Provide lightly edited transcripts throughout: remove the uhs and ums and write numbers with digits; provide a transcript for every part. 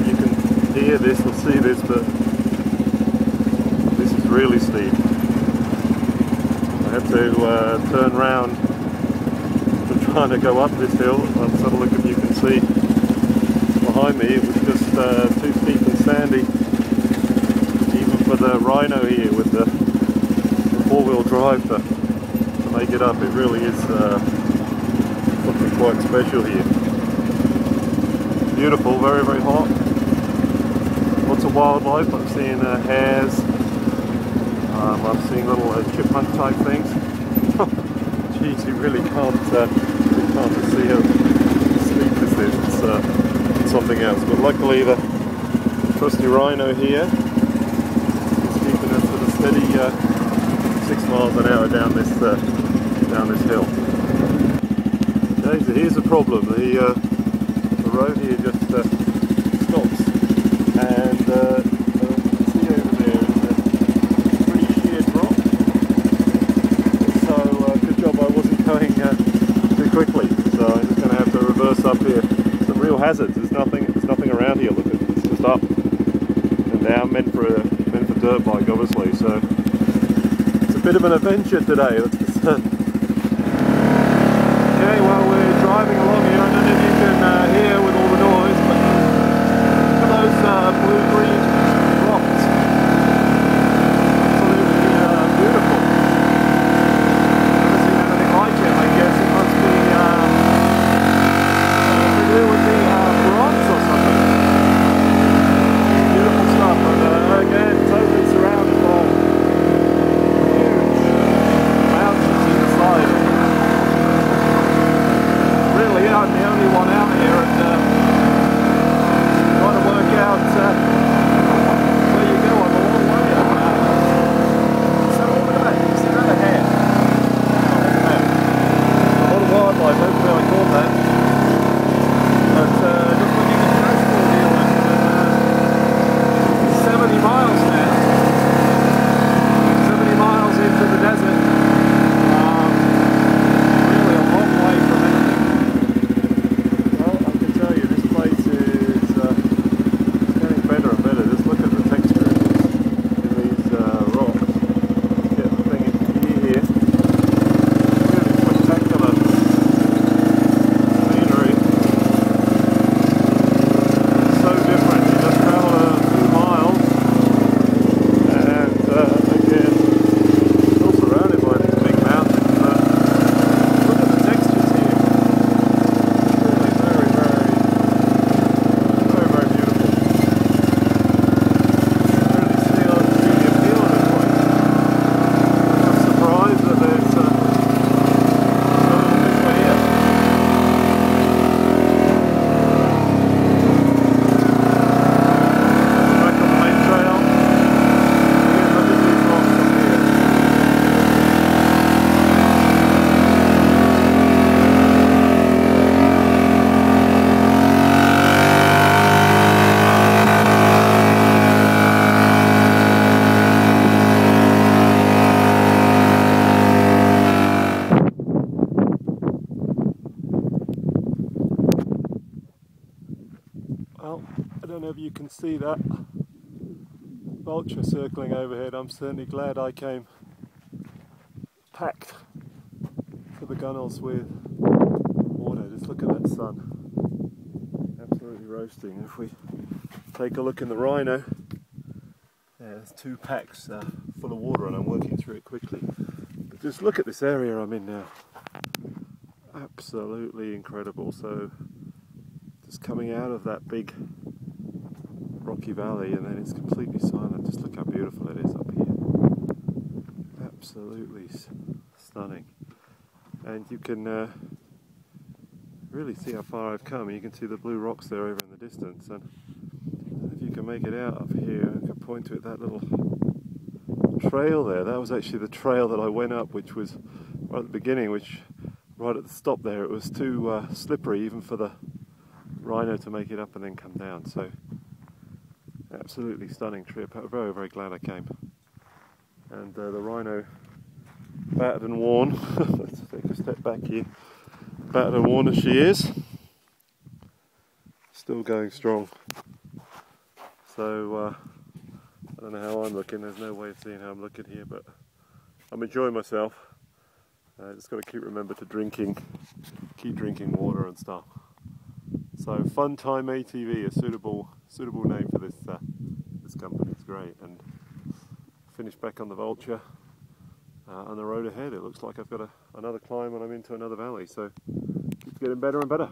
if you can hear this or see this, but this is really steep. I had to turn round from trying to go up this hill. Let's have a look if you can see behind me. It was just too steep and sandy, even for the Rhino here with the four-wheel drive to make it up. It really is something quite special here. Beautiful, very, very hot. Lots of wildlife. I'm seeing hares. I'm seeing little chipmunk type things. Geez, you really can't see how steep this is. It's something else. But luckily the trusty Rhino here is keeping us at a steady 6 miles an hour down this hill. Okay, so here's the problem. The road here just stops, and you can see over there is a pretty sheer drop. So good job I wasn't going too quickly. So I'm just going to have to reverse up here. Some real hazards. There's nothing around here. Look, it's just up and down, meant for dirt bike, obviously. So it's a bit of an adventure today. That's for certain. Okay, well, we're driving along here. I don't know if you can hear with all the noise, but look at those blue-green rocks. Absolutely beautiful. Never seen anything like it. I guess it must be to do with the bronze or something. Beautiful stuff, and again, totally surrounded by huge mountains either side. Really, I'm the only one out here, and trying to work out where you go on the long way. So look at that, you see that ahead? Oh, look at that. A lot of wildlife, hopefully I caught that. But just looking at the dashboard here, and 70 miles now. 70 miles into the desert. Really a long way from anything. Well, I can tell you, this place is it's getting better and better. Just look at the texture in these rocks. Get the thing into gear here. Really spectacular scenery. It's so different. You just travel a few miles, and again, still surrounded by these big mountains. Look at the textures here. Really very, very, very, very beautiful. Really see the appeal of this place. I'm surprised that there's so little people here. Back on the main trail. Again, look at these rocks up here. Well, I don't know if you can see that vulture circling overhead. I'm certainly glad I came packed for the gunnels with water. Just look at that sun. Absolutely roasting. If we take a look in the Rhino, there's 2 packs full of water, and I'm working through it quickly. But just look at this area I'm in now. Absolutely incredible. So just coming out of that big rocky valley, and then it's completely silent. Just look how beautiful it is up here. Absolutely stunning. And you can really see how far I've come. You can see the blue rocks there over in the distance, and if you can make it out up here, I can point to it, that little trail there. That was actually the trail that I went up, which was right at the beginning, which right at the stop there, it was too slippery even for the Rhino to make it up and then come down. So absolutely stunning trip. I'm very, very glad I came. And the Rhino, battered and worn. Let's take a step back here. Battered and worn as she is, still going strong. So I don't know how I'm looking. There's no way of seeing how I'm looking here, but I'm enjoying myself. Just got to keep drinking water and stuff. So Fun Time ATV, a suitable name for this company. It's great. And finished back on the Vulture. On the road ahead, it looks like I've got another climb and I'm into another valley. So keeps getting better and better.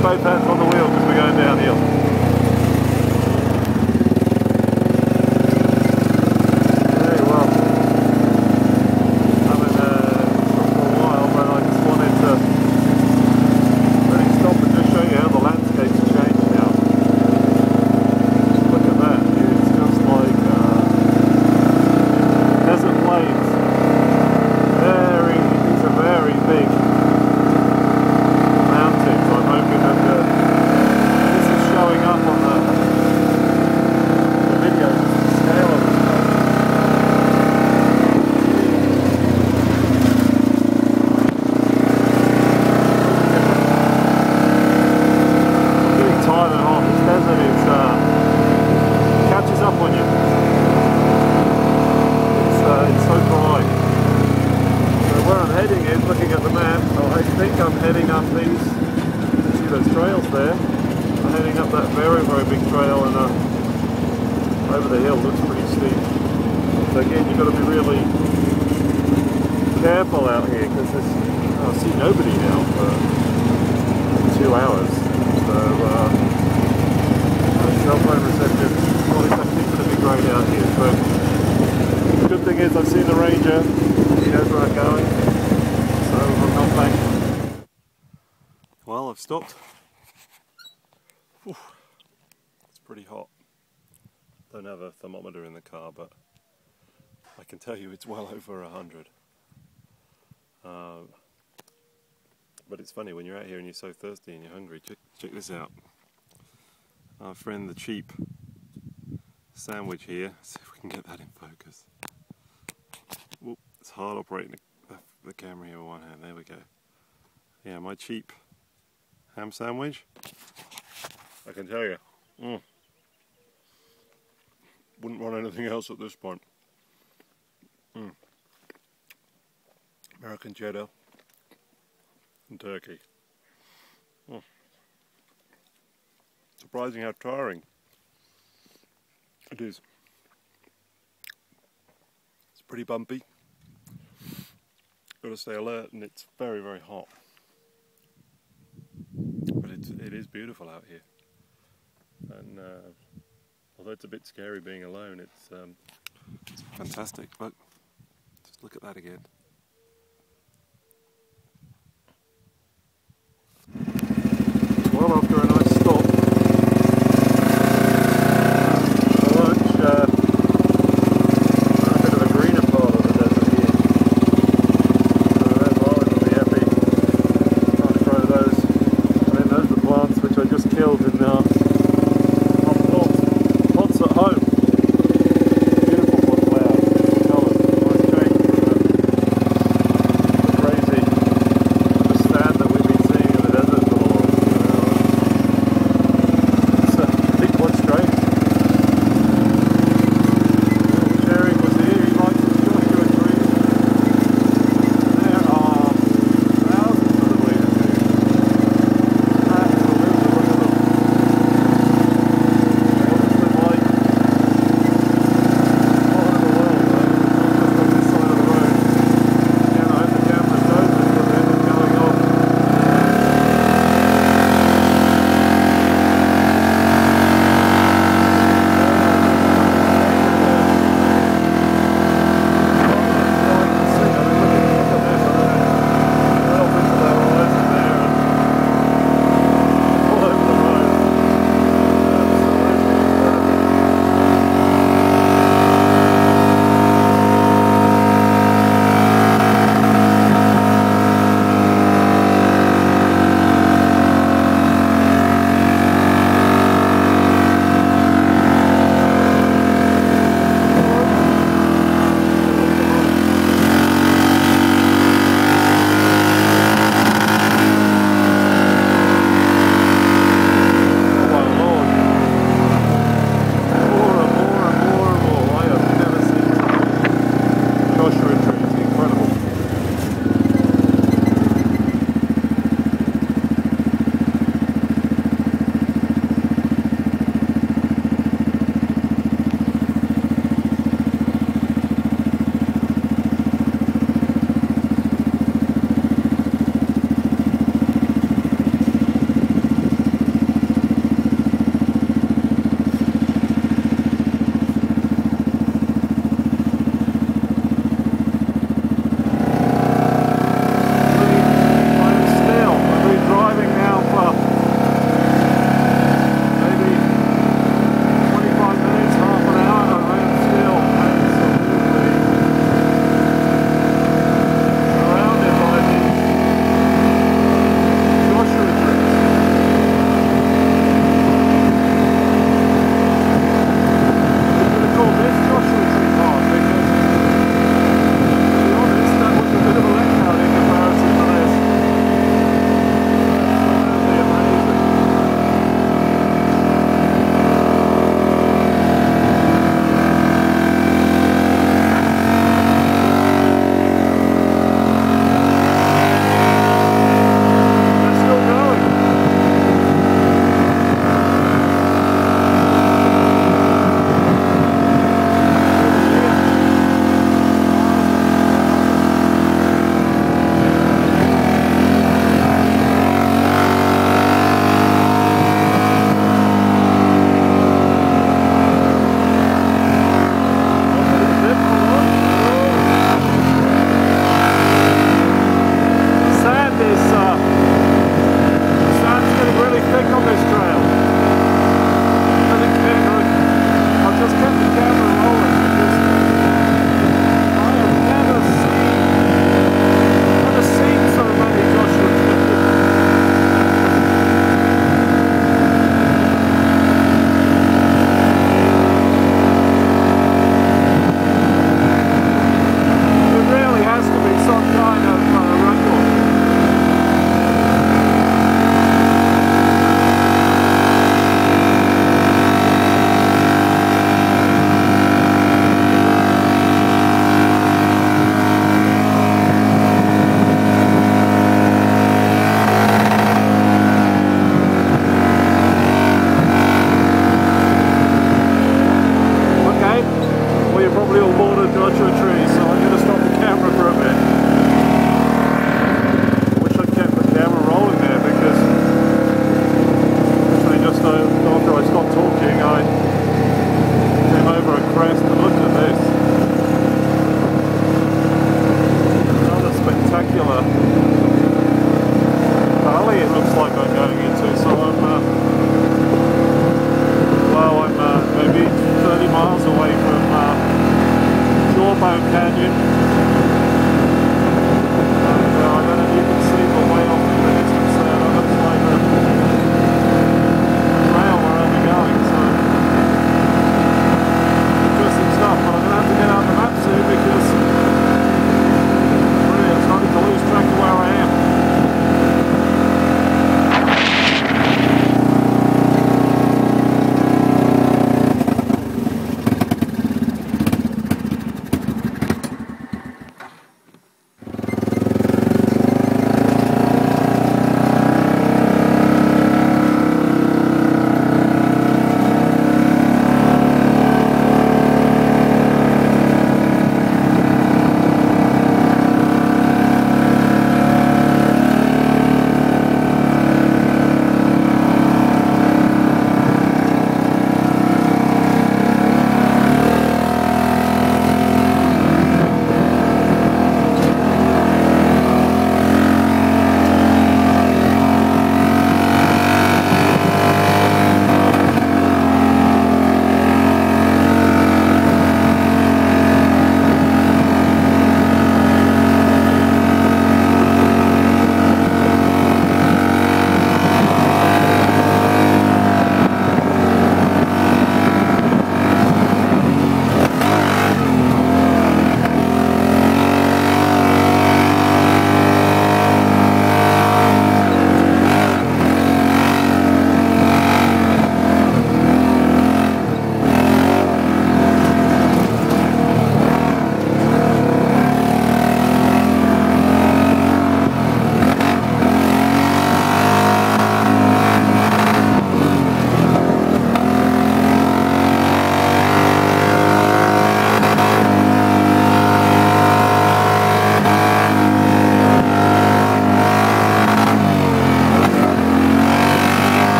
Both hands on the wheel because we're going downhill. Okay, well, I haven't stopped for a while, but I just wanted to really stop and just show you how the landscape's changed now. Look at that, it's just like desert plains. These are very big mountains. I'm hoping that this is showing up on the video, the scale of it. I'm getting tired and hot. This desert catches up on you. It's so dry. So where I'm heading is, looking at the map, I think I'm heading up these. See those trails there? I'm heading up that very, very big trail, and over the hill looks pretty steep. So again, you've got to be really careful out here because I see nobody now for 2 hours. So cell phone reception is not exactly going to be great out here. But the good thing is I've seen the ranger. He knows where I'm going. So I'm not back. Well, I've stopped. Whew. It's pretty hot. Don't have a thermometer in the car, but I can tell you it's well over 100. But it's funny when you're out here and you're so thirsty and you're hungry. Check this out. Our friend the cheap sandwich here. Let's see if we can get that in focus. Whoop, it's hard operating the camera here with one hand. There we go. Yeah, my cheap ham sandwich. I can tell you, wouldn't want anything else at this point. American cheddar and turkey. Surprising how tiring it is. It's pretty bumpy. Got to stay alert, and it's very, very hot. But it is beautiful out here. And although it's a bit scary being alone, it's fantastic. Look, just look at that again. Well, after a nice stop for lunch, a bit of a greener part of the desert here. So there's Lauren will be happy. I'll throw those. And then those are the plants which I just killed in our pots at home. Beautiful pot flowers, different colours, nice shape. The crazy stand that we've been seeing in the desert for a while. shallow canyon. And I don't know if you can see the way off in the distance there. That looks like the trail where I'll be going. So interesting stuff. But I'm going to have to get out the map soon because really I'm starting to lose track of where I am.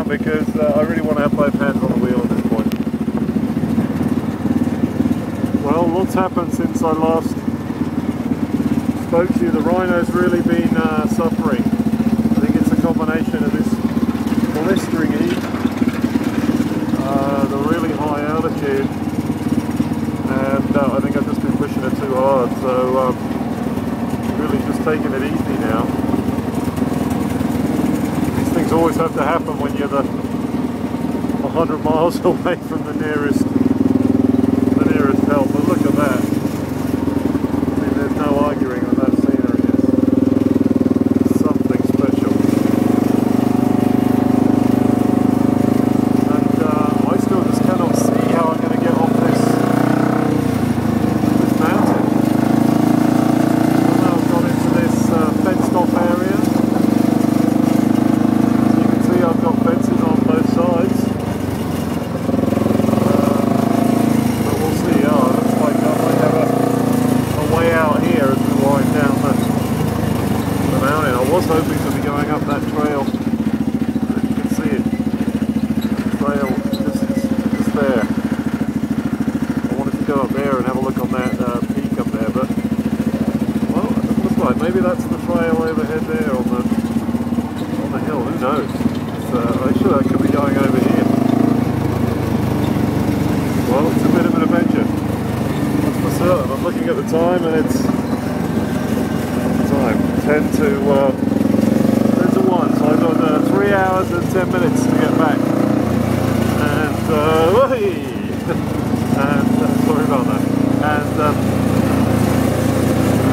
because I really want to have both hands on the wheel at this point. Well, lots happened since I last spoke to you. The rhino's really been suffering. I think it's a combination of this blistering heat, the really high altitude, and I think I've just been pushing it too hard, so really just taking it easy now. These things always have to happen when you're 100 miles away from the nearest help, but look at that. I mean, there's no arguing on that scenery. It's something special. And I still just cannot see how I'm going to get off this mountain. I've got into this fenced off area. As you can see, I've got fences on both sides. But we'll see. It looks like I might have a way out here as we wind down the mountain. I was hoping to be going up that trail. You can see it. The trail just there. I wanted to go up there and have a look on that peak up there, but well, it doesn't look like. Maybe that's the trail overhead there on the hill. Who knows? Actually, I could be going over here. Well, it's a bit of an adventure. That's for certain. I'm looking at the time, and it's 10 to 1. So I've got 3 hours and 10 minutes to get back. And and sorry about that. And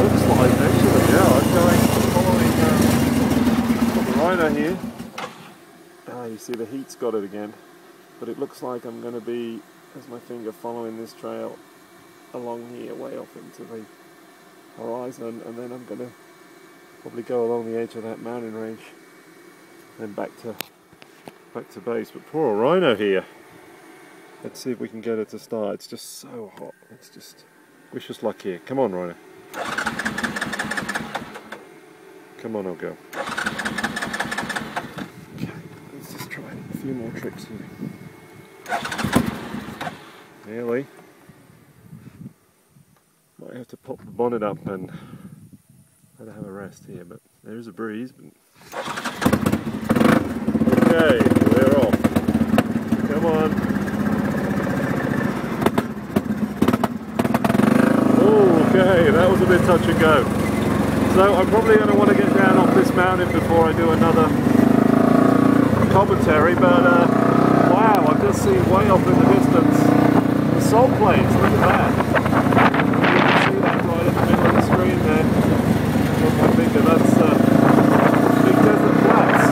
looks like actually, yeah, I'm following the rhino here. You see the heat's got it again, but it looks like I'm going to be, as my finger, following this trail along here, way off into the horizon, and then I'm going to probably go along the edge of that mountain range, then back to base. But poor old rhino here. Let's see if we can get it to start. It's just so hot. It's just wish us luck here. Come on, rhino. Come on, I'll go. A few more tricks here. Nearly. Might have to pop the bonnet up and let it have a rest here, but there's a breeze. Okay, we're off. Come on. Okay, that was a bit touch and go. So I'm probably going to want to get down off this mountain before I do another commentary, but wow, I've just seen way off in the distance the salt plains. Look at that. You can see that right in the middle of the screen there. With my finger, that's big desert flats.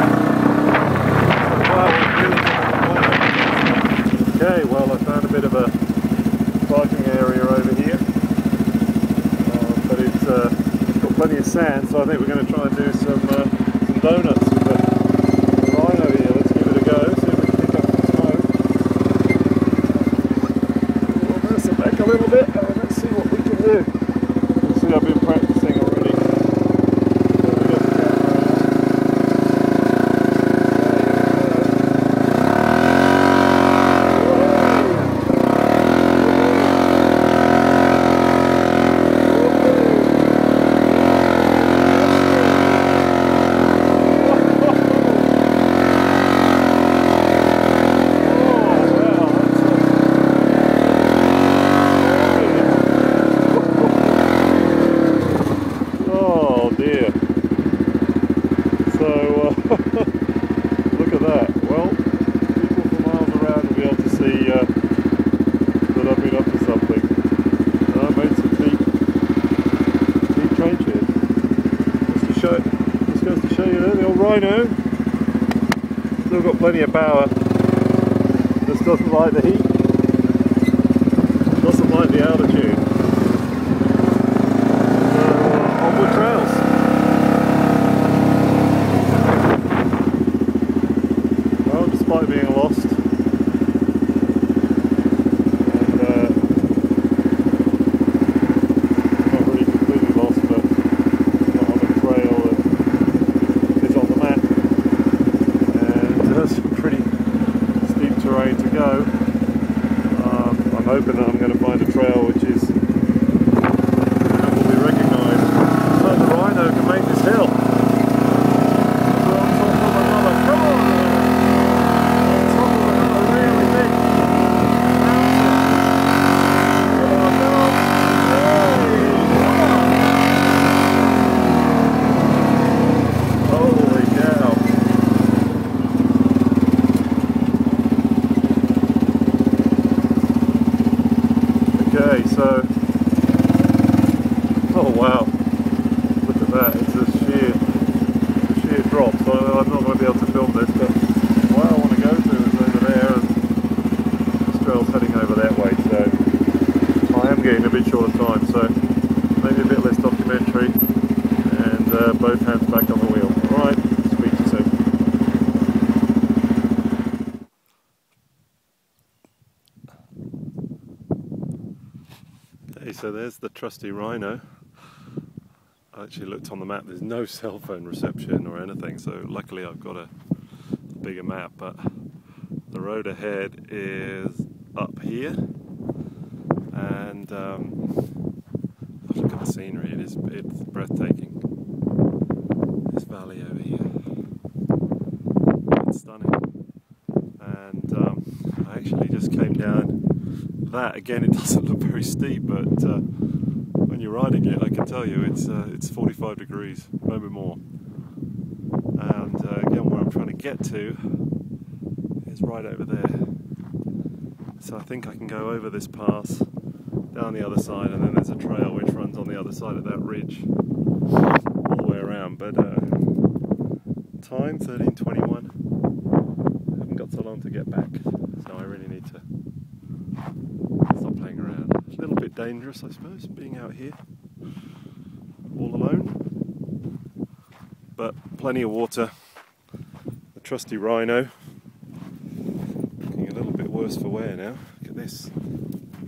Wow, really okay, well, I found a bit of a parking area over here, but it's got plenty of sand, so I think we're going to try and do some donuts with the rhino here. Let's give it a go, see if we can pick up some smoke. We'll mess it back a little bit, and let's see what we can do. You see, I've been practicing already. Look at that. Well, people from miles around will be able to see that I've been up to something. And I made some deep trenches. Just goes to show you there, the old rhino. Still got plenty of power. Just doesn't like the heat. Doesn't like the altitude. Onward trails. Despite being lost, and not really completely lost, but not on the trail that is on the map, and some pretty Oh wow, look at that, it's a sheer drop, so I'm not going to be able to film this, but where I want to go to is over there, and this trail's heading over that way, so I am getting a bit short of time, so maybe a bit less documentary, and both hands back on the wheel. Alright, speak to you soon. Okay, so there's the trusty Rhino. I actually looked on the map, there's no cell phone reception or anything, so luckily I've got a bigger map, but the road ahead is up here, and look at the scenery, it's breathtaking. This valley over here, it's stunning, and I actually just came down that. Again, it doesn't look very steep, but when you're riding it, I can tell you it's 45 degrees, maybe more. And again, where I'm trying to get to is right over there. So I think I can go over this pass, down the other side, and then there's a trail which runs on the other side of that ridge, all the way around. But time 13:21. I haven't got so long to get back, so I really need to stop playing around. It's a little bit dangerous, I suppose, being out here all alone, but plenty of water. The trusty Rhino, looking a little bit worse for wear now. Look at this,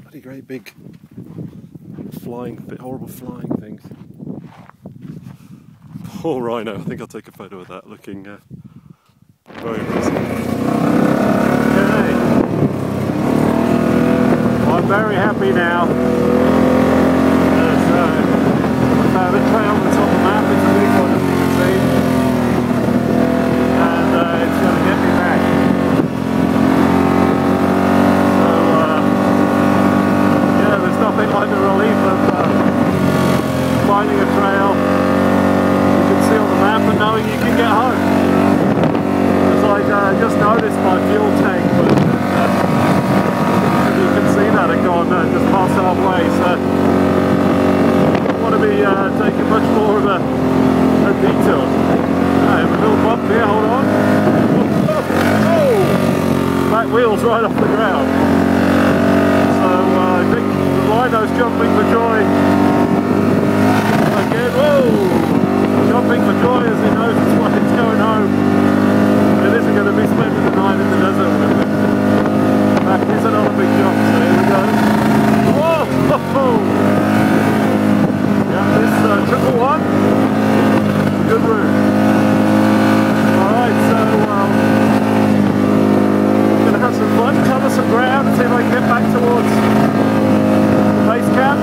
bloody great big horrible flying things. Poor Rhino. I think I'll take a photo of that, looking very impressive. Okay. I'm very happy now. There's a trail that's on the map, it's a big one as you can see, and it's going to get me back. So yeah, there's nothing like the relief of finding a trail you can see on the map and knowing you can get home. It's like I just noticed my fuel tank, but you can see that it gone just past halfway, so I want to be taking much more of a detour. I have a little bump here, hold on. Oh! Back wheels right off the ground. So I think the Rhino's jumping for joy. Again, whoa! Jumping for joy as he knows it's going home. It isn't going to be spending the night in the desert with him. Here's another big jump, so here we go. Whoa! Yeah, this triple one, good route. Alright, so I'm going to have some fun, cover some ground, and see if I can get back towards the base camp.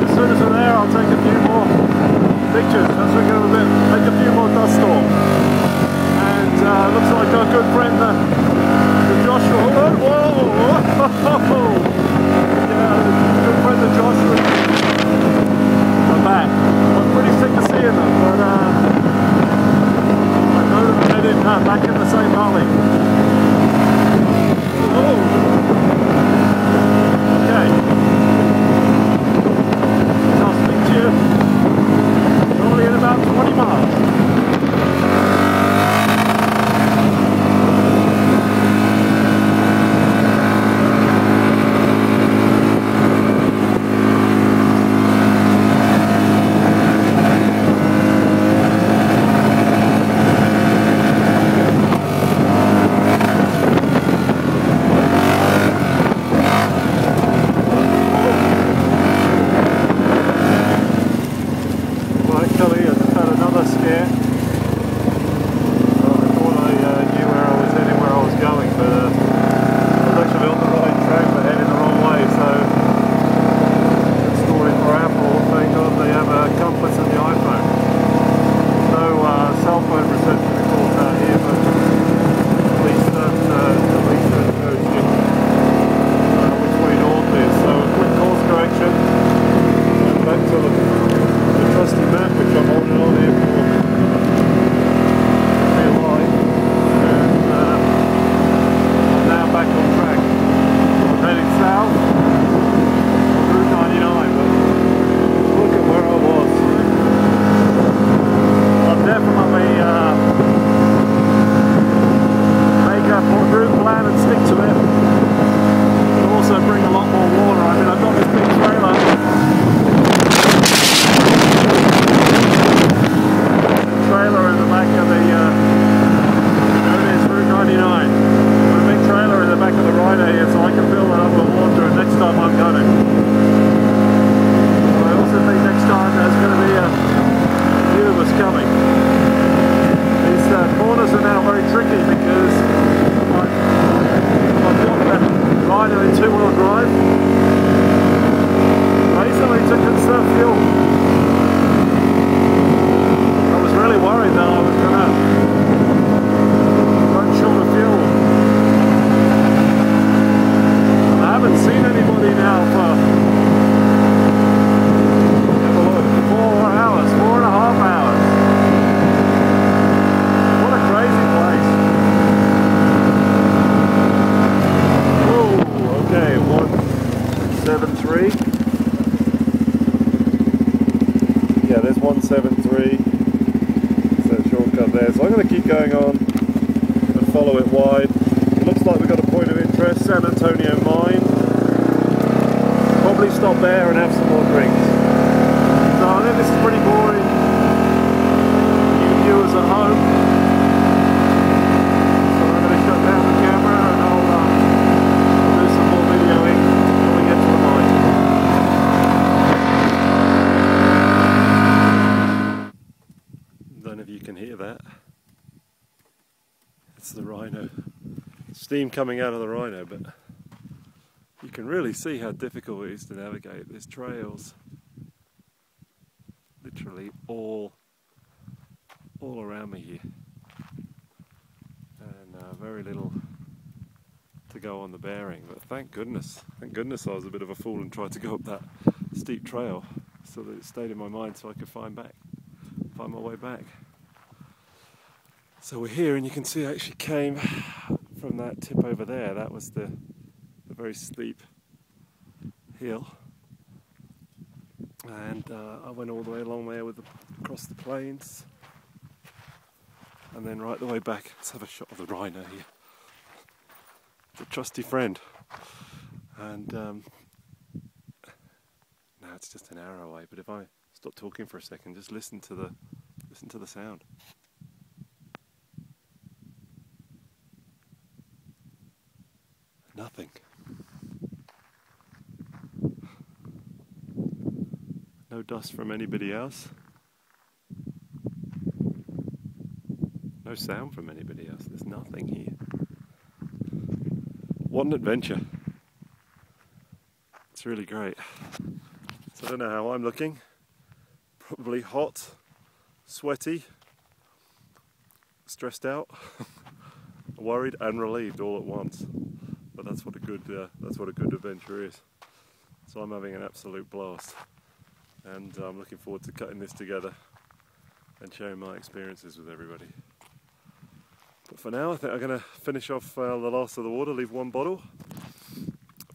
As soon as we're there, I'll take a few more pictures as we go make a few more dust storms. And looks like our good friend Joshua, whoa! Yeah, good friend of Joshua are back. I was pretty sick of seeing them, but I know them headed back in the same valley. Whoa! Okay. I'll speak to you probably in about 20 miles. Back on track. I'm heading south on Route 99, but 173. It's that shortcut there. So I'm going to keep going on and follow it wide. It looks like we've got a point of interest, San Antonio mine. Probably stop there and have some more drinks. So I think this is pretty boring. You viewers at home. So I'm going to shut down the camera and I'll do some more videoing when we get to the mine. Don't know if you can hear that. It's the rhino. Steam coming out of the rhino, but you can really see how difficult it is to navigate. There's trails literally all around me here, and very little to go on the bearing. But thank goodness I was a bit of a fool and tried to go up that steep trail so that it stayed in my mind so I could find my way back. So we're here, and you can see I actually came from that tip over there. That was the very steep hill, and I went all the way along there across the plains, and then right the way back. Let's have a shot of the rhino here, the trusty friend. And now it's just an hour away, but if I stop talking for a second, just listen to the sound. Nothing. No dust from anybody else. No sound from anybody else. There's nothing here. What an adventure. It's really great. So I don't know how I'm looking. Probably hot, sweaty, stressed out, worried and relieved all at once. But that's what a good adventure is. So I'm having an absolute blast, and I'm looking forward to cutting this together and sharing my experiences with everybody. But for now, I think I'm going to finish off the last of the water, leave one bottle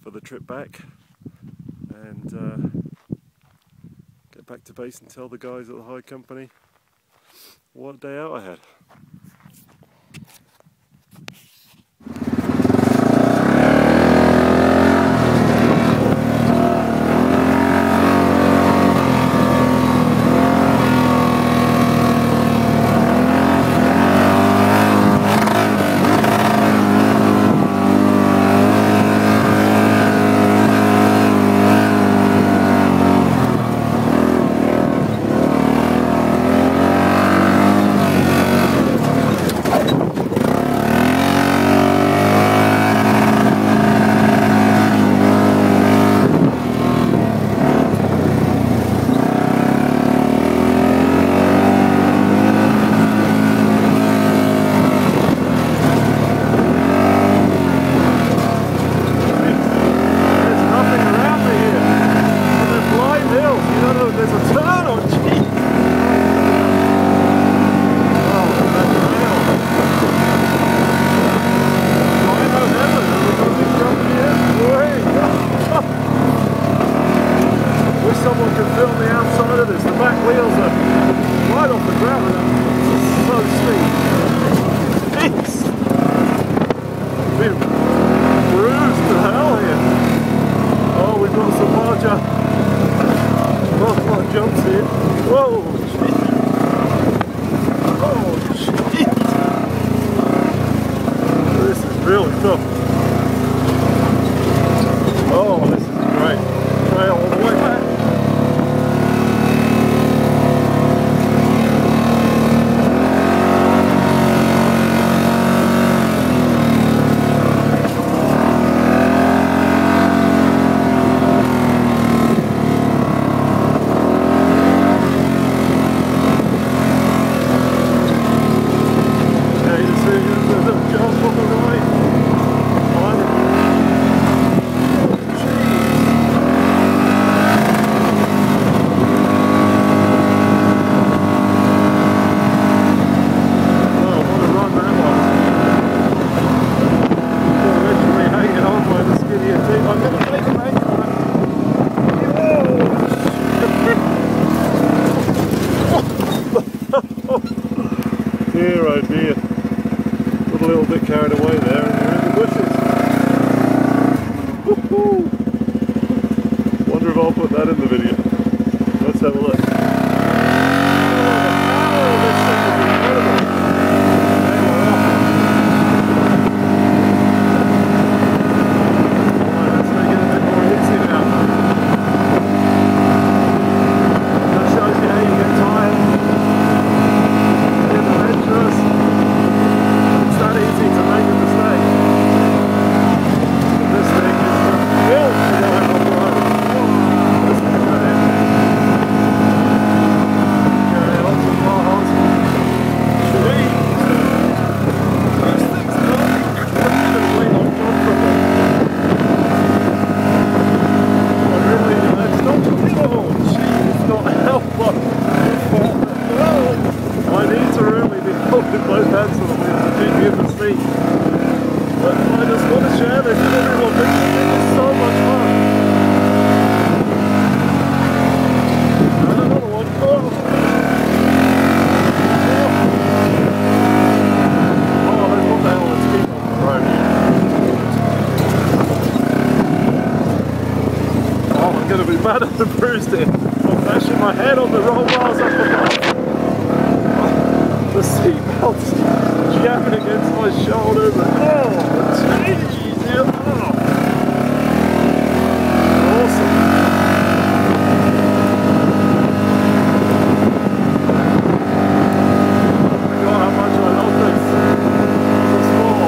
for the trip back, and get back to base and tell the guys at the high company what a day out I had. Jumps in. Whoa! Oh, shit! This is really tough. Oh, this is great. Trail all the way back. Jump on the right. bit carried away there and we're in the bushes. Woohoo! Wonder if I'll put that in the video. Let's have a look. Mad at the bruised it. I'm bashing my head on the roll bars up above. The seatbelt's jamming against my shoulders. Oh, jeez! Yeah. Awesome. I forgot how much I love this. It's a sport.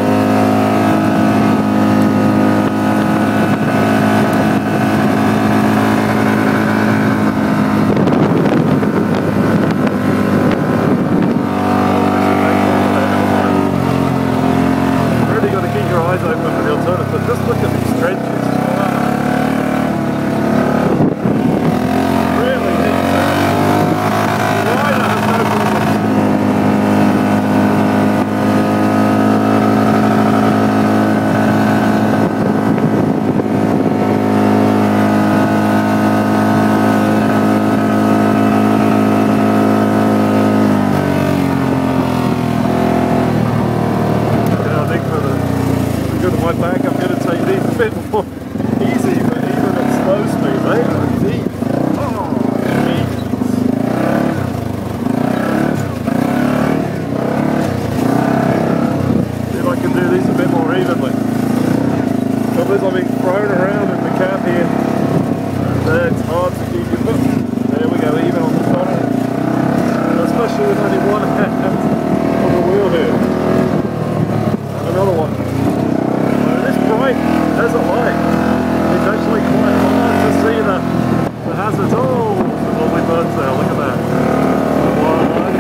I'm being thrown around in the cab here, and it's hard to keep your foot. There we go, even on the throttle, especially with only one hand on the wheel here. And another one. This bright desert light, it's actually quite hard to see the hazards. Oh, some lovely birds there, look at that. Wildlife.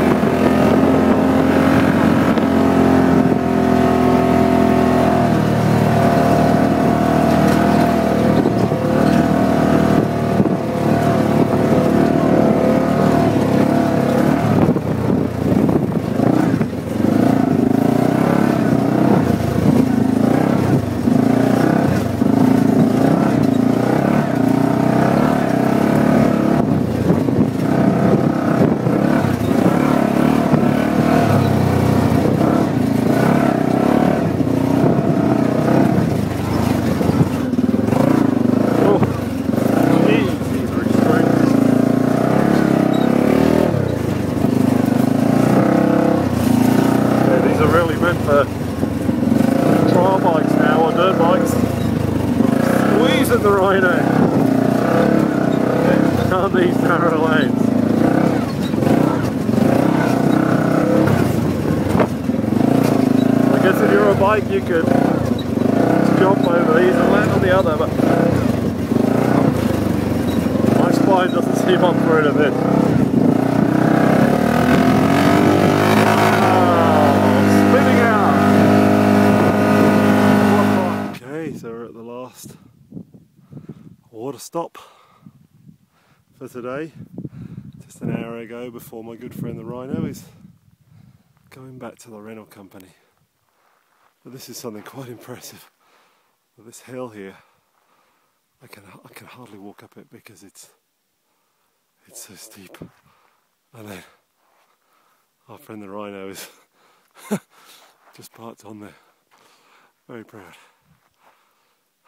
Trial bikes now, or dirt bikes. Squeezing the rhino down these narrow lanes. I guess if you're a bike you could jump over these and land on the other, but my spine doesn't seem up for it a bit. So we're at the last water stop for today. Just an hour ago, before my good friend the rhino is going back to the rental company. But this is something quite impressive. With this hill here, I can hardly walk up it because it's so steep. And then our friend the rhino is just parked on the Very proud.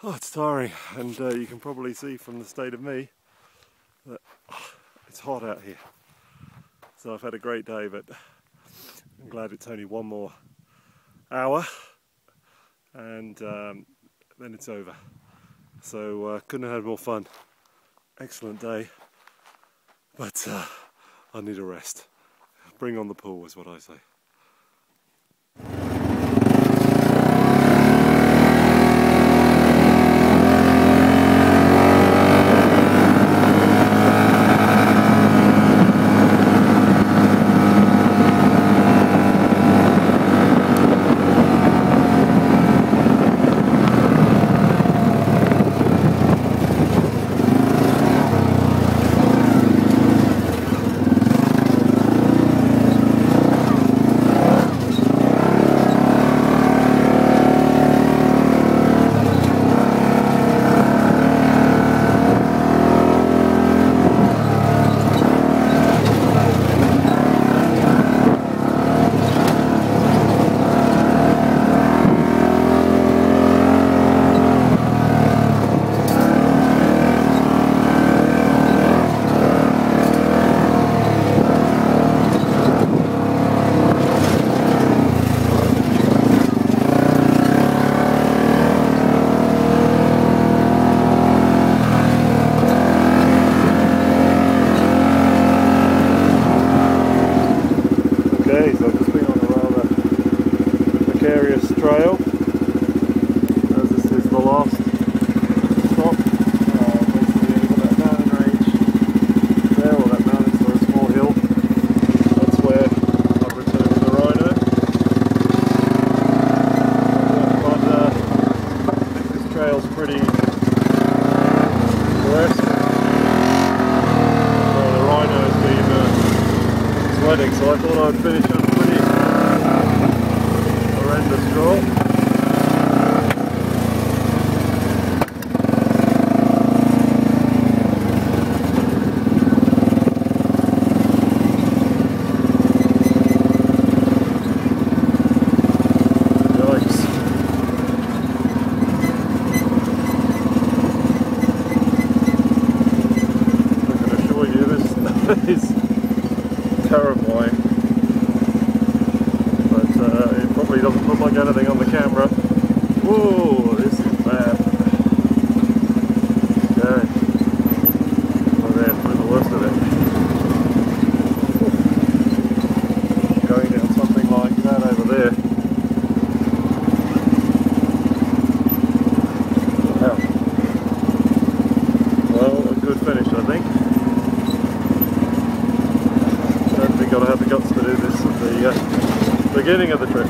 Oh, it's tiring, and you can probably see from the state of me that it's hot out here. So I've had a great day, but I'm glad it's only one more hour, and then it's over. So couldn't have had more fun. Excellent day, but I need a rest. Bring on the pool is what I say. Okay, so I've just been on a rather precarious trail, as this is the last stop. Basically you've got that mountain range there, or that mountain, or a small hill. That's where I've returned to the Rhino. But I think this trail's pretty progressive. The Rhino's been sweating, so I thought I'd finish on a pretty horrendous draw. Yikes. I can assure you this is terrifying, but it probably doesn't look like anything on the camera. Whoa, this is bad. Okay, well there, through the worst of it. Going down something like that over there. Wow. Well, a good finish, I think. I don't think I'll have the guts to do this at the beginning of the trip.